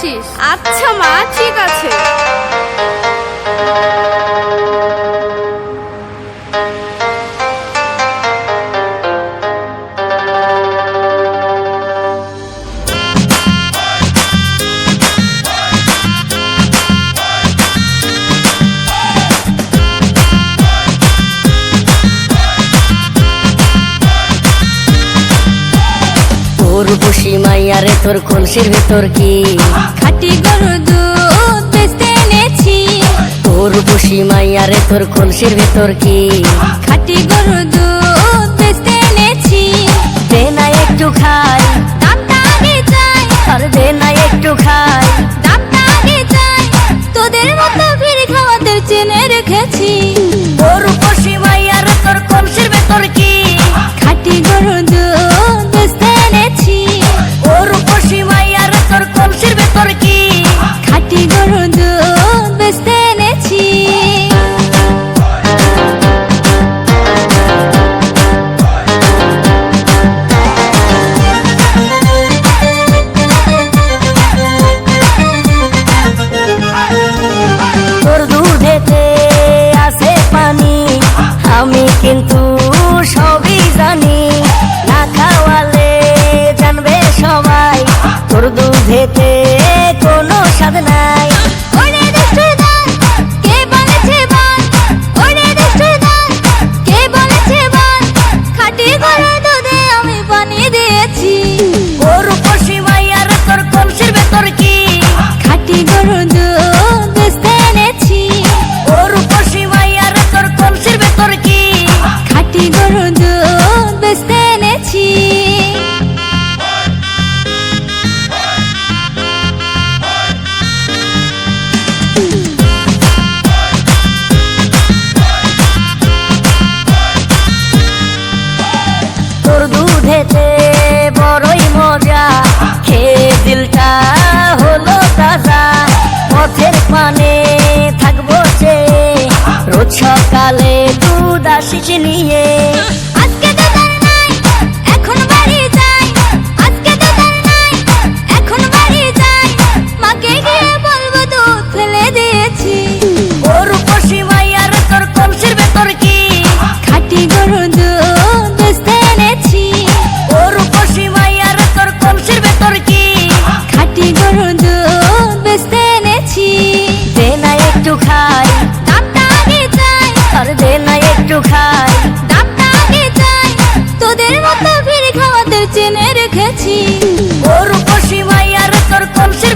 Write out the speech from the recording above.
আসিস। আচ্ছা মা, ঠিক আছে। উর্বশী মাইয়ারে তোর কলসির ভিতর কি খাঁটি গরুর দুধ বেচতে এনেছি। উর্বশী মাইয়ারে তোর কলসির ভিতর কি খাঁটি গরুর দুধ বেচতে এনেছি। দে না একটু খাই, দামটা আগে চাই, আর দে না একটু খাই। দামটা আগে চাই, তোদের মতো ভিড় খাওয়াদের চেনে রেখেছি। উর্বশী মাইয়ারে তোর কলসির ভিতর কি খাঁটি গরুর দুধ বেচতে এনেছি। উর্বশী মাইয়ারে তোর কলসির ভিতর কি খাঁটি গরুর দুধ বেচতে এনেছি। তোর দুধেতে আছে পানি, আমি কিন্তু সবই জানি। না খাওয়ালে জানবে সবাই তোর দুধেতে কোনো স্বাদ নাই। ওরে দুষ্টুর দল, কে বলেছে বল? ওরে দুষ্টুর দল, কে বলেছে বল? খাঁটি গরুর দুধে আমি পানি দিয়েছি। উর্বশী মাইয়ারে তোর কলসির ভেতর কি খাঁটি গরুর দুধ বেচতে এনেছি। উর্বশী মাইয়ারে তোর কলসির ভেতর কি খাঁটি গরুর দুধ বেচতে এনেছি। তোর দুধেতে বড়ই মজা, খেয়ে দিলটা হলো তাজা। পথের পানে থাকবো চেয়ে, রোজ সকালে দুধ আসিস নিয়ে। আজকে দুধের নাই, এখন বাড়ি যাই। আজকে দুধের নাই, এখন বাড়ি যাই। মাকে গিয়ে বলবো দুধ ফেলে দিয়েছি। উর্বশী মাইয়ারে তোর কলসির ভেতর কি খাঁটি গরুর দুধ বেচতে এনেছি। উর্বশী মাইয়ারে তোর কলসির ভেতর কি খাঁটি গরুর দুধ বেচতে এনেছি। দে না একটু খাই, দামটা আগে চাই, আর দে না একটু খাই। দামটা আগে চাই, তোদের মতো ভিড় খাওয়াদের চেনে রেখেছি। উর্বশী মাইয়ারে তোর কলসির